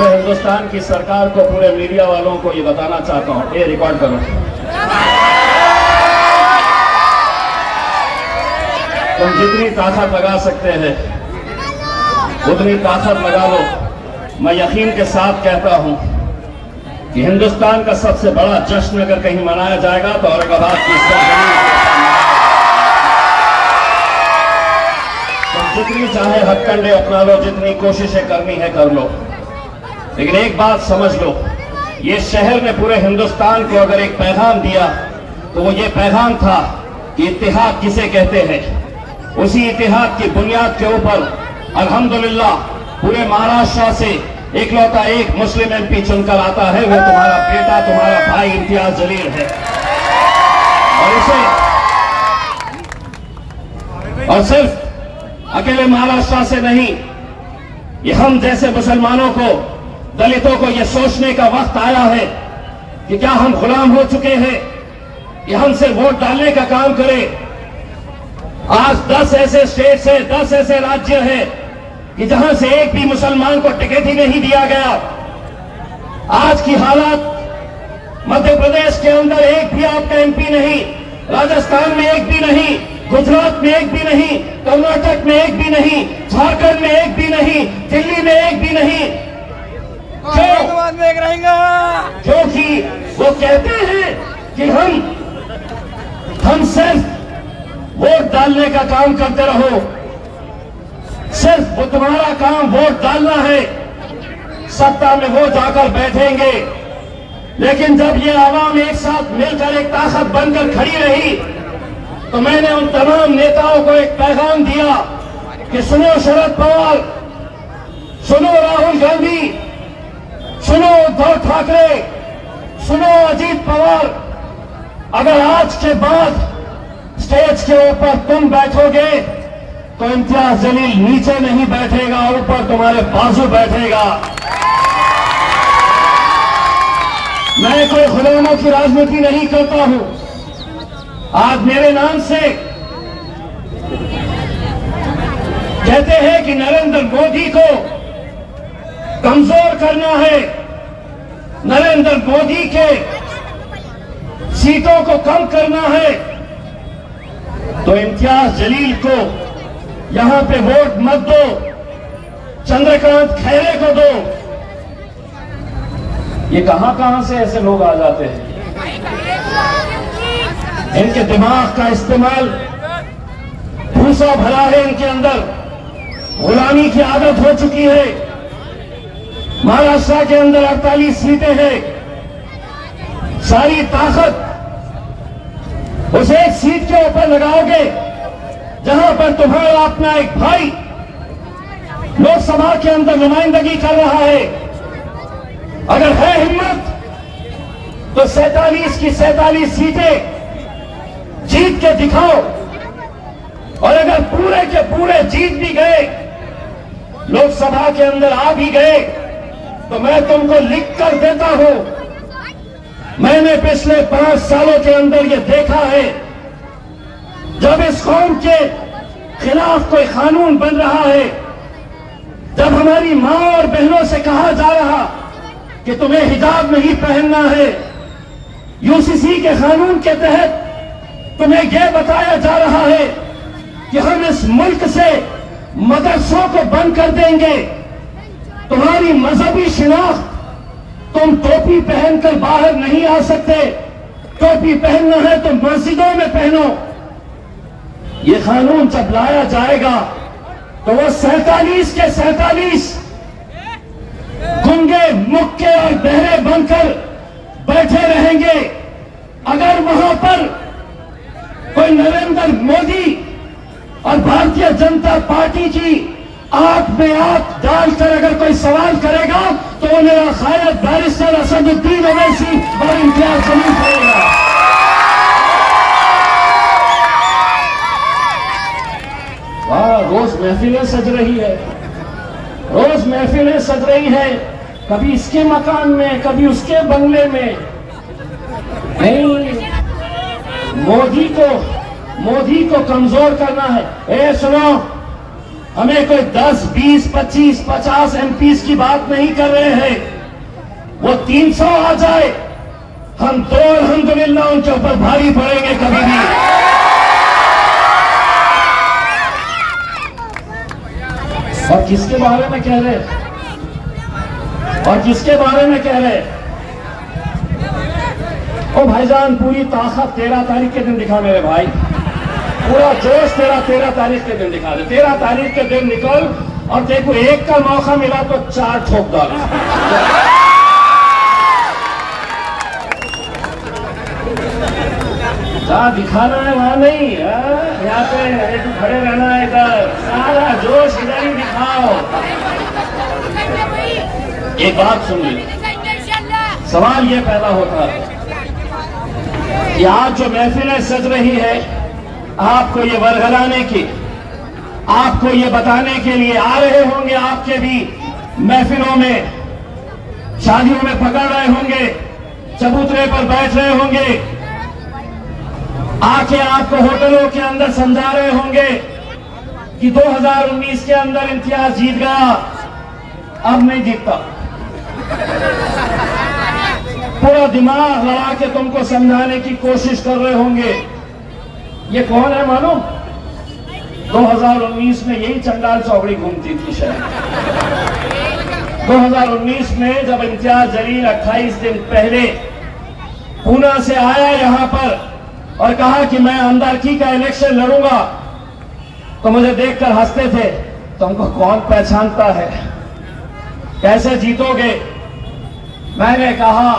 पूरे हिंदुस्तान की सरकार को, पूरे मीडिया वालों को ये बताना चाहता हूं, ये रिकॉर्ड करो। तुम जितनी ताकत लगा सकते हैं उतनी ताकत लगा लो। मैं यकीन के साथ कहता हूं कि हिंदुस्तान का सबसे बड़ा जश्न अगर कहीं मनाया जाएगा तो औरंगाबाद की सरजमीन। तुम जितनी चाहे हथकंडे अपना लो, जितनी कोशिशें करनी है कर लो, लेकिन एक बात समझ लो, ये शहर ने पूरे हिंदुस्तान को अगर एक पैगाम दिया तो वो ये पैगाम था कि इत्तेहाद किसे कहते हैं। उसी इत्तेहाद की बुनियाद के ऊपर अल्हम्दुलिल्लाह पूरे महाराष्ट्र से इकलौता एक मुस्लिम एमपी चुनकर आता है, वो तुम्हारा बेटा, तुम्हारा भाई इम्तियाज जलील है। और सिर्फ अकेले महाराष्ट्र से नहीं, ये हम जैसे मुसलमानों को, दलितों को ये सोचने का वक्त आया है कि क्या हम गुलाम हो चुके हैं कि हम सिर्फ वोट डालने का काम करें। आज 10 ऐसे स्टेट्स हैं, 10 ऐसे राज्य हैं कि जहां से एक भी मुसलमान को टिकट ही नहीं दिया गया। आज की हालत, मध्य प्रदेश के अंदर एक भी आपका एमपी नहीं, राजस्थान में एक भी नहीं, गुजरात में एक भी नहीं, कर्नाटक में एक भी नहीं, झारखंड में एक भी नहीं, दिल्ली में एक भी नहीं। क्योंकि वो कहते हैं कि हम सिर्फ वोट डालने का काम करते रहो, सिर्फ वो तुम्हारा काम वोट डालना है, सत्ता में वो जाकर बैठेंगे। लेकिन जब ये आवाम एक साथ मिलकर एक ताकत बनकर खड़ी रही तो मैंने उन तमाम नेताओं को एक पैगाम दिया कि सुनो शरद पवार, सुनो राहुल गांधी, सुनो उद्धव ठाकरे, सुनो अजीत पवार, अगर आज के बाद स्टेज के ऊपर तुम बैठोगे तो इम्तियाज जलील नीचे नहीं बैठेगा, ऊपर तुम्हारे बाजू बैठेगा। मैं कोई गुलामों की राजनीति नहीं करता हूं। आज मेरे नाम से कहते हैं कि नरेंद्र मोदी को कमजोर करना है, नरेंद्र मोदी के सीटों को कम करना है, तो इम्तियाज जलील को यहां पे वोट मत दो, चंद्रकांत खैरे को दो। ये कहां से ऐसे लोग आ जाते हैं, इनके दिमाग का इस्तेमाल भूसा भरा है, इनके अंदर गुलामी की आदत हो चुकी है। महाराष्ट्र के अंदर 48 सीटें हैं, सारी ताकत उस एक सीट के ऊपर लगाओगे जहां पर तुम्हारा अपना एक भाई लोकसभा के अंदर नुमाइंदगी कर रहा है। अगर है हिम्मत तो 47 की 47 सीटें जीत के दिखाओ, और अगर पूरे के पूरे जीत भी गए, लोकसभा के अंदर आ भी गए, तो मैं तुमको लिख कर देता हूं, मैंने पिछले 5 सालों के अंदर ये देखा है, जब इस कौम के खिलाफ कोई कानून बन रहा है, जब हमारी मां और बहनों से कहा जा रहा कि तुम्हें हिजाब नहीं पहनना है, यूसीसी के कानून के तहत तुम्हें यह बताया जा रहा है कि हम इस मुल्क से मदरसों को बंद कर देंगे, तुम्हारी मजहबी शिनाख्त, तुम टोपी पहनकर बाहर नहीं आ सकते, टोपी पहनना है तो मस्जिदों में पहनो। ये कानून जब लाया जाएगा तो वो 47 के 47 गूंगे, मुक्के और बहरे बनकर बैठे रहेंगे। अगर वहां पर कोई नरेंद्र मोदी और भारतीय जनता पार्टी की आंख में आंख डालकर अगर कोई सवाल करेगा तो वो मेरा शायद बैरिस्टर असदुद्दीन ओवैसी और इम्तियाज जलील करेगा। वाह, रोज महफिलें सज रही है, रोज महफिलें सज रही है, कभी इसके मकान में, कभी उसके बंगले में। नहीं, मोदी को कमजोर करना है। ए सुनो, हमें कोई 10, 20, 25, 50 एमपीज की बात नहीं कर रहे हैं। वो 300 आ जाए, हम तो अल्हम्दुलिल्लाह उनके ऊपर भारी पड़ेंगे कभी भी। और किसके बारे में कह रहे हैं? और किसके बारे में कह रहे हैं? ओ भाईजान, पूरी ताकत 13 तारीख के दिन दिखा मेरे भाई, पूरा जोश तेरा 13 तारीख के दिन दिखा दे। 13 तारीख के दिन निकल और देखो, एक का मौका मिला तो 4 ठोक डाल। जहां दिखाना है वहां नहीं, यहाँ पे खड़े रहना है, इधर सारा जोश इधर ही दिखाओ। एक बात सुन ली, सवाल ये पैदा होता है कि आज जो महफिलें सज रही है, आपको ये वरगलाने की, आपको ये बताने के लिए आ रहे होंगे, आपके भी महफिलों में, शादियों में पकड़ रहे होंगे, चबूतरे पर बैठ रहे होंगे, आके आपको होटलों के अंदर समझा रहे होंगे कि 2019 के अंदर इम्तियाज जीत गया, अब नहीं जीतता। पूरा दिमाग लड़ा के तुमको समझाने की कोशिश कर रहे होंगे। ये कौन है मालूम? 2019 में यही चंडाल चौकड़ी घूमती थी शायद। 2019 में जब इम्तियाज जलील 28 दिन पहले पूना से आया यहां पर और कहा कि मैं अंदरकी का इलेक्शन लड़ूंगा, तो मुझे देखकर हंसते थे, तुमको कौन पहचानता है, कैसे जीतोगे? मैंने कहा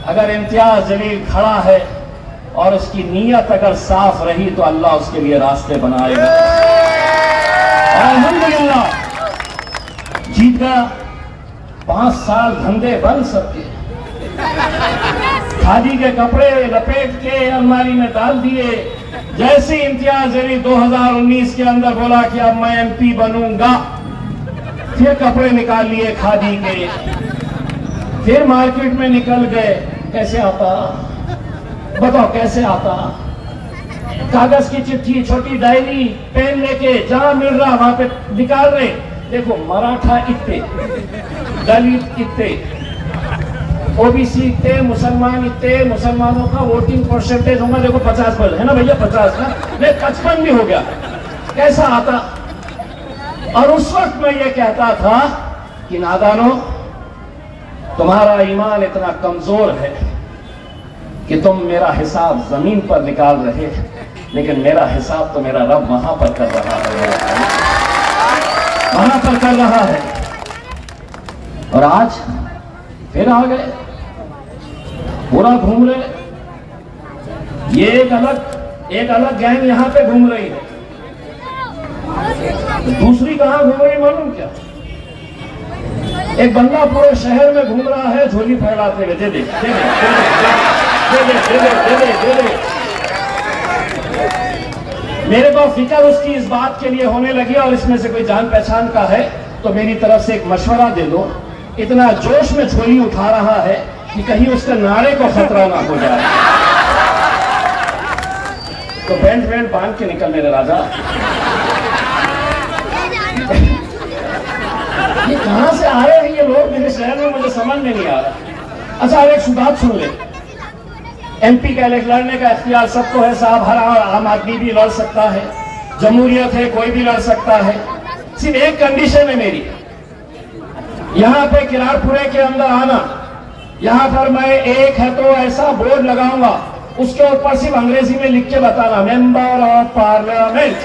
अगर इम्तियाज जलील खड़ा है और उसकी नीयत अगर साफ रही तो अल्लाह उसके लिए रास्ते बनाएगा। अल्हम्दुलिल्लाह जीत गया। 5 साल धंधे बंद सबके, खादी के कपड़े लपेट के अलमारी में डाल दिए। जैसे इम्तियाज जलील 2019 के अंदर बोला कि अब मैं एमपी बनूंगा, फिर कपड़े निकाल लिए खादी के, फिर मार्केट में निकल गए। कैसे आता? बताओ कैसे आता? कागज की चिट्ठी, छोटी डायरी, पेन लेके जहां मिल रहा वहां पे निकाल रहे। देखो, मराठा इतने, दलित इतने, ओबीसी इतने, मुसलमान इतने, मुसलमानों का वोटिंग परसेंटेज होगा देखो 50% है ना भैया, 50 ना, नहीं 55 भी हो गया। कैसा आता? और उस वक्त मैं ये कहता था कि नादानो, तुम्हारा ईमान इतना कमजोर है कि तुम मेरा हिसाब जमीन पर निकाल रहे, लेकिन मेरा हिसाब तो मेरा रब वहां पर कर रहा है, वहां पर कर रहा है। और आज फिर आ गए, पूरा घूम रहे। ये एक अलग गैंग यहां पे घूम रही है, दूसरी कहां घूम रही मालूम क्या? एक बंदा पूरे शहर में घूम रहा है झोली फैलाते हुए, दे दे दे दे दे दे दे दे दे दे दे। मेरे को फिक्र उसकी इस बात के लिए होने लगी, और इसमें से कोई जान पहचान का है तो मेरी तरफ से एक मशवरा दे दो। इतना जोश में झोली उठा रहा है कि कहीं उसके नारे को खतरा ना हो जाए, तो बैंड बांध के निकल मेरे राजा। ये कहां से आ रहे हैं ये लोग मेरे शहर में, मुझे समझ में नहीं आ रहा। अच्छा, एक बात सुन ले, एमपी का इलेक्शन लड़ने का इख्तियार सबको है साहब, हर आम आदमी भी लड़ सकता है, जमहूरियत है, कोई भी लड़ सकता है। सिर्फ एक कंडीशन है मेरी, यहां पे किरारपुरे के अंदर आना, यहां पर मैं एक है तो ऐसा बोर्ड लगाऊंगा, उसके ऊपर सिर्फ अंग्रेजी में लिख के बताना, मेंबर ऑफ पार्लियामेंट।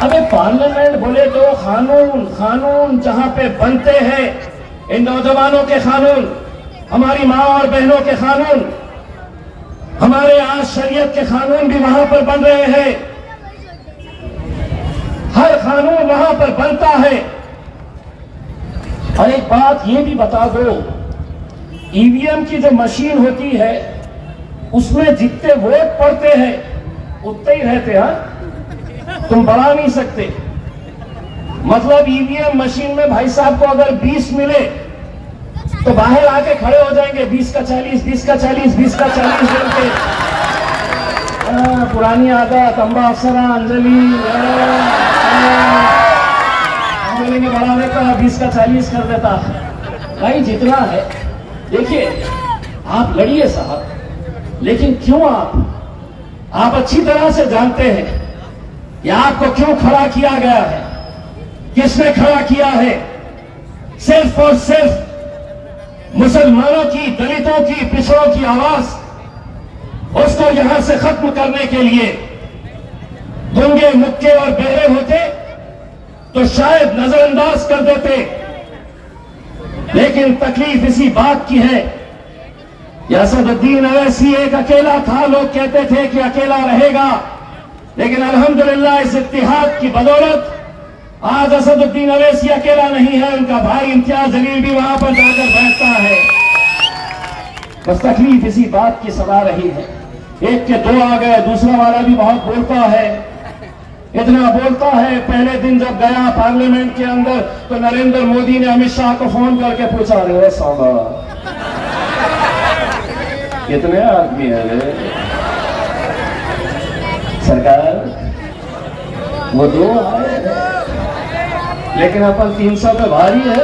अबे पार्लियामेंट बोले तो कानून जहां पे बनते हैं, इन नौजवानों के कानून, हमारी माँ और बहनों के कानून, हमारे आज शरीयत के कानून भी वहां पर बन रहे हैं। हर कानून वहां पर बनता है। और एक बात ये भी बता दो, ईवीएम की जो मशीन होती है उसमें जितने वोट पड़ते हैं उतने ही रहते हैं, तुम बढ़ा नहीं सकते। मतलब ईवीएम मशीन में भाई साहब को अगर 20 मिले तो बाहर आके खड़े हो जाएंगे, 20 का 40, 20 का 40, 20 का 40 बोल के। पुरानी आदत, अम्बा अफसरा, अंजलि बोलेंगे बढ़ा देता, 20 का 40 कर देता। भाई जितना है, देखिए आप लड़िए साहब, लेकिन क्यों आप अच्छी तरह से जानते हैं कि आपको क्यों खड़ा किया गया है, किसने खड़ा किया है। सिर्फ और सिर्फ मुसलमानों की, दलितों की, पिछड़ों की आवाज, उसको यहां से खत्म करने के लिए। गूंगे, मुक्के और बहरे होते तो शायद नजरअंदाज कर देते, लेकिन तकलीफ इसी बात की है कि असदुद्दीन अवैसी एक अकेला था। लोग कहते थे कि अकेला रहेगा, लेकिन अल्हम्दुलिल्लाह इस इत्तिहाद की बदौलत आज असदुद्दीन अवैसी अकेला नहीं है, उनका भाई इम्तियाज जलील भी वहां पर जाकर बैठता है। बस तकलीफ इसी बात की सदा रही है। एक के दो आ गए, दूसरा वाला भी बहुत बोलता है, इतना बोलता है। पहले दिन जब गया पार्लियामेंट के अंदर तो नरेंद्र मोदी ने अमित शाह को फोन करके पूछा, रे सौदा कितने आदमी है रे सरकार? वो 2 आए, लेकिन अपन 300 पे भारी है।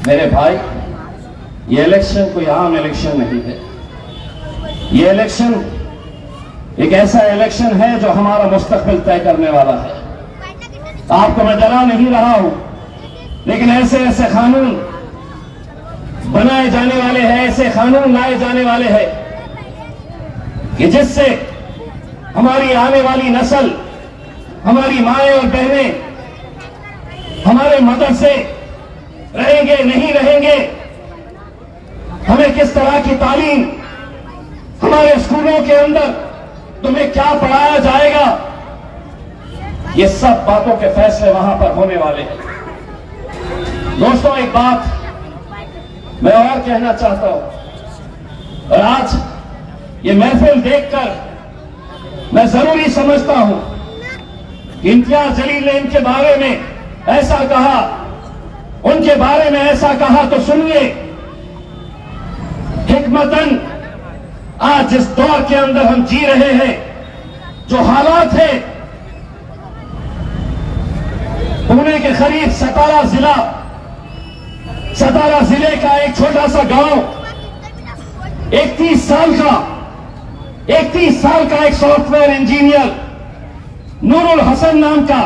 मेरे भाई, ये इलेक्शन कोई आम इलेक्शन नहीं है। ये इलेक्शन एक ऐसा इलेक्शन है जो हमारा मुस्तकबिल तय करने वाला है। आपको मैं डरा नहीं रहा हूं, लेकिन ऐसे ऐसे कानून बनाए जाने वाले हैं, ऐसे कानून लाए जाने वाले हैं कि जिससे हमारी आने वाली नस्ल, हमारी माएं और बहनें हमारे मदरसे रहेंगे नहीं रहेंगे, हमें किस तरह की तालीम, हमारे स्कूलों के अंदर तुम्हें क्या पढ़ाया जाएगा, ये सब बातों के फैसले वहां पर होने वाले हैं। दोस्तों, एक बात मैं और कहना चाहता हूं, और आज ये महफिल देखकर मैं जरूरी समझता हूं कि इम्तियाज जलील ने इनके बारे में ऐसा कहा, उनके बारे में ऐसा कहा, तो सुनिए। हिकमतन आज जिस दौर के अंदर हम जी रहे हैं, जो हालात है, पुणे के करीब सतारा जिले का एक छोटा सा गांव, 31 साल का एक सॉफ्टवेयर इंजीनियर नूरुल हसन नाम का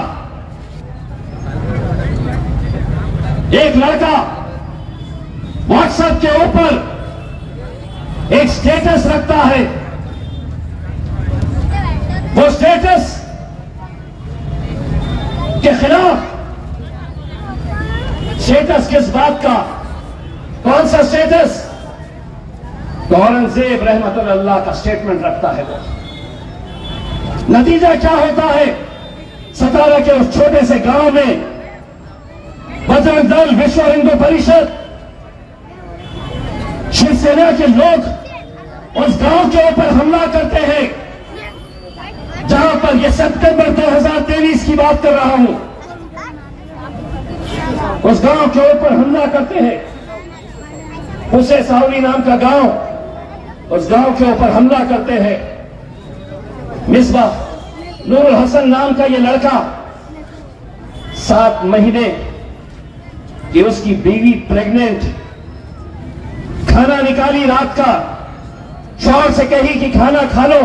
एक लड़का व्हाट्सएप के ऊपर एक स्टेटस रखता है। वो स्टेटस के खिलाफ, स्टेटस किस बात का, कौन सा स्टेटस? तो औरंगजेब रहमतुल्लाह का स्टेटमेंट रखता है वो। नतीजा क्या होता है? सतारा के उस छोटे से गांव में बजरंग दल, विश्व हिंदू परिषद, शिवसेना के लोग उस गांव के ऊपर हमला करते हैं, जहां पर यह सितंबर 2023 की बात कर रहा हूं। उस गांव के ऊपर हमला करते हैं, उसे सावली नाम का गांव, उस गांव के ऊपर हमला करते हैं। मिसबाह नूरुल हसन नाम का यह लड़का, 7 महीने की उसकी बीवी प्रेग्नेंट, खाना निकाली रात का, शौहर से कही कि खाना खा लो।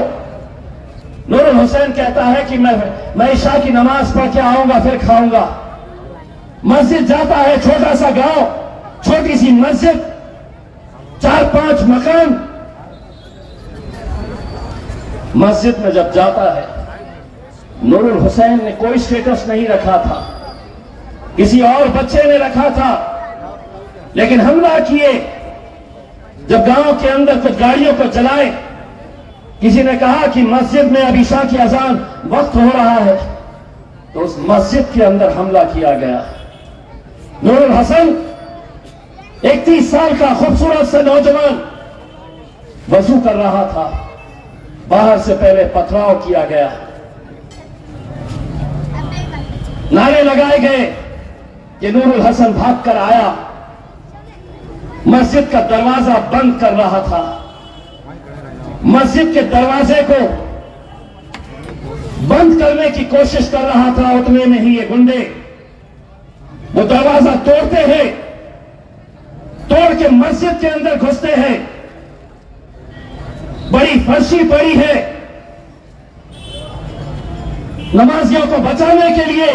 नूरुल हुसैन कहता है कि मैं इशा की नमाज पढ़ के आऊंगा फिर खाऊंगा। मस्जिद जाता है, छोटा सा गांव, छोटी सी मस्जिद, 4-5 मकान। मस्जिद में जब जाता है, नूरुल हुसैन ने कोई स्टेटस नहीं रखा था, किसी और बच्चे ने रखा था, लेकिन हमला किए। जब गांव के अंदर कुछ गाड़ियों को जलाए, किसी ने कहा कि मस्जिद में अब ईशा की अजान वक्त हो रहा है, तो उस मस्जिद के अंदर हमला किया गया। नूरुल हसन 31 साल का खूबसूरत सा नौजवान वजू कर रहा था, बाहर से पहले पथराव किया गया, नारे लगाए गए कि नूरुल हसन भागकर आया, मस्जिद का दरवाजा बंद कर रहा था। मस्जिद के दरवाजे को बंद करने की कोशिश कर रहा था। उतने में ही ये गुंडे वो दरवाजा तोड़ते हैं, तोड़ के मस्जिद के अंदर घुसते हैं। बड़ी फर्शी पड़ी है। नमाजियों को बचाने के लिए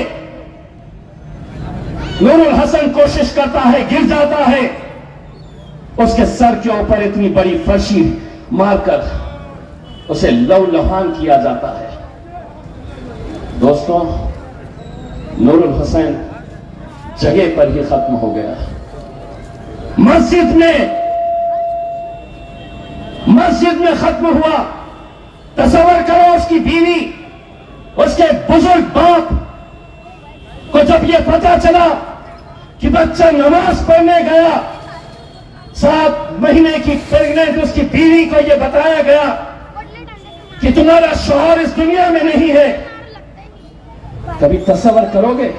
नूरुल हसन कोशिश करता है, गिर जाता है। उसके सर के ऊपर इतनी बड़ी फर्शी मारकर उसे लहूलुहान किया जाता है। दोस्तों, नूरुल हसन जगह पर ही खत्म हो गया। मस्जिद में खत्म हुआ। तसव्वुर करो, उसकी बीवी, उसके बुजुर्ग बाप को जब यह पता चला कि बच्चा नमाज पढ़ने गया, 7 महीने की प्रेग्नेंट उसकी बीवी को यह बताया गया कि तुम्हारा शौहर इस दुनिया में नहीं है, कभी तसव्वुर करोगे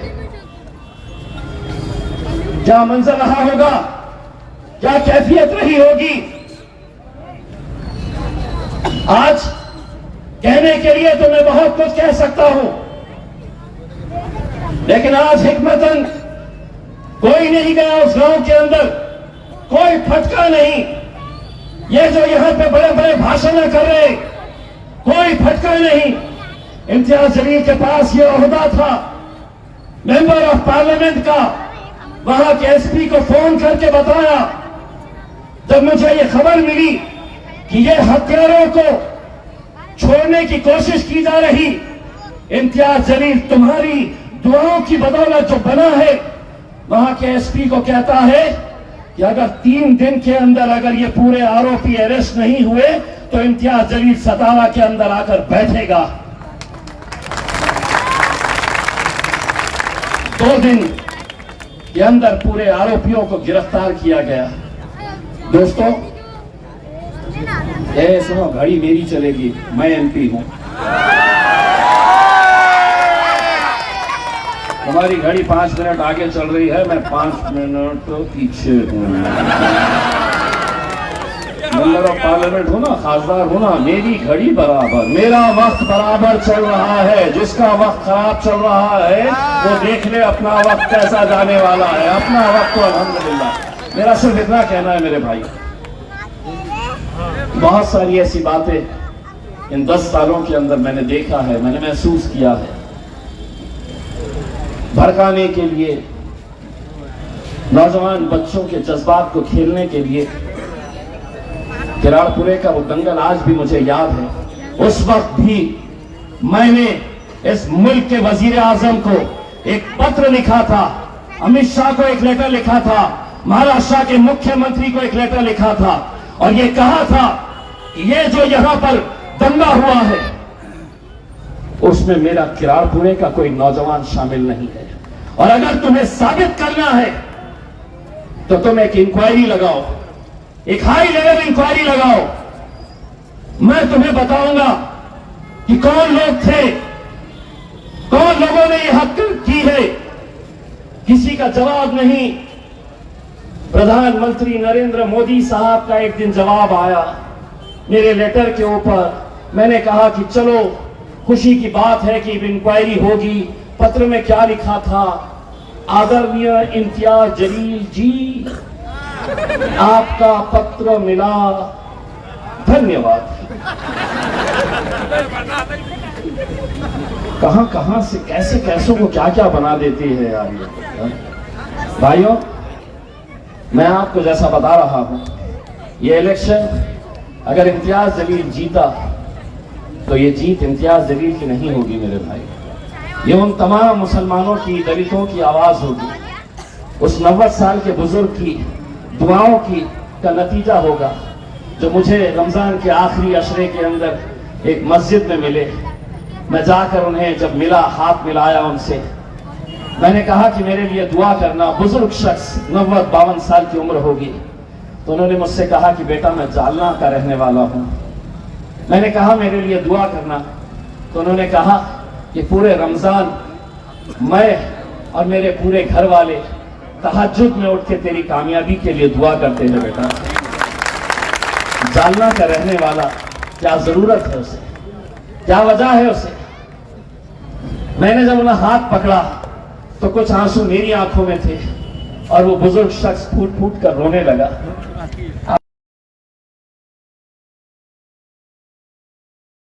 क्या मंजर रहा होगा, क्या कैफियत रही होगी। आज कहने के लिए तो मैं बहुत कुछ कह सकता हूं, लेकिन आज हिकमतन कोई नहीं गया उस गांव के अंदर, कोई फटका नहीं। ये जो यहां पे बड़े बड़े भाषण कर रहे, कोई फटका नहीं। इम्तियाज जलील के पास ये ओहदा था मेंबर ऑफ पार्लियामेंट का। वहां के एसपी को फोन करके बताया, जब मुझे ये खबर मिली कि ये हत्यारों को छोड़ने की कोशिश की जा रही, इम्तियाज जलील तुम्हारी दुआओं की बदौलत जो बना है, वहां के एसपी को कहता है कि अगर 3 दिन के अंदर अगर ये पूरे आरोपी अरेस्ट नहीं हुए तो इम्तियाज जलील सतारा के अंदर आकर बैठेगा। 2 दिन के अंदर पूरे आरोपियों को गिरफ्तार किया गया। दोस्तों, सुनो, घड़ी मेरी चलेगी, मैं एमपी हूं। हमारी घड़ी 5 मिनट आगे चल रही है, मैं 5 मिनट तो पीछे हूं। मेंबर ऑफ पार्लियामेंट हूं ना, खासदार हूं ना, मेरी घड़ी बराबर, मेरा वक्त बराबर चल रहा है। जिसका वक्त खराब चल रहा है वो देख ले अपना वक्त कैसा जाने वाला है। अपना वक्त तो अल्हम्दुलिल्लाह। मेरा सिर्फ इतना कहना है मेरे भाई, बहुत सारी ऐसी बातें इन 10 सालों के अंदर मैंने देखा है, मैंने महसूस किया है। भड़काने के लिए, नौजवान बच्चों के जज्बात को खेलने के लिए, किराड़पुरे का वो दंगल आज भी मुझे याद है। उस वक्त भी मैंने इस मुल्क के वजीर आजम को एक पत्र लिखा था, अमित शाह को एक लेटर लिखा था, महाराष्ट्र के मुख्यमंत्री को एक लेटर लिखा था और ये कहा था कि ये जो यहां पर दंगा हुआ है उसमें मेरा किराड़पुरे का कोई नौजवान शामिल नहीं है। और अगर तुम्हें साबित करना है तो तुम एक इंक्वायरी लगाओ, एक हाई लेवल इंक्वायरी लगाओ। मैं तुम्हें बताऊंगा कि कौन लोग थे, कौन लोगों ने यह हरकत की है। किसी का जवाब नहीं। प्रधानमंत्री नरेंद्र मोदी साहब का एक दिन जवाब आया मेरे लेटर के ऊपर। मैंने कहा कि चलो, खुशी की बात है कि इंक्वायरी होगी। पत्र में क्या लिखा था? आदरणीय इम्तियाज जलील जी, आपका पत्र मिला, धन्यवाद। कहां कहां से कैसे कैसों को क्या क्या बना देती है यार ये। भाइयों, मैं आपको जैसा बता रहा हूं, ये इलेक्शन अगर इम्तियाज जलील जीता तो ये जीत इम्तियाज जलील की नहीं होगी मेरे भाई। ये उन तमाम मुसलमानों की, दलितों की आवाज होगी, उस 90 साल के बुजुर्ग की दुआओं की का नतीजा होगा, जो मुझे रमजान के आखिरी अशरे के अंदर एक मस्जिद में मिले। मैं जाकर उन्हें जब मिला, हाथ मिलाया उनसे, मैंने कहा कि मेरे लिए दुआ करना। बुजुर्ग शख्स, 90-52 साल की उम्र होगी। तो उन्होंने मुझसे कहा कि बेटा मैं जालना का रहने वाला हूं। मैंने कहा मेरे लिए दुआ करना। तो उन्होंने कहा कि पूरे रमजान मैं और मेरे पूरे घर वाले तहज्जुद में उठ के तेरी कामयाबी के लिए दुआ करते हैं बेटा। जालना का रहने वाला क्या जरूरत है उसे, क्या वजह है उसे। मैंने जब उन्हें हाथ पकड़ा तो कुछ आंसू मेरी आंखों में थे और वो बुजुर्ग शख्स फूट फूट कर रोने लगा।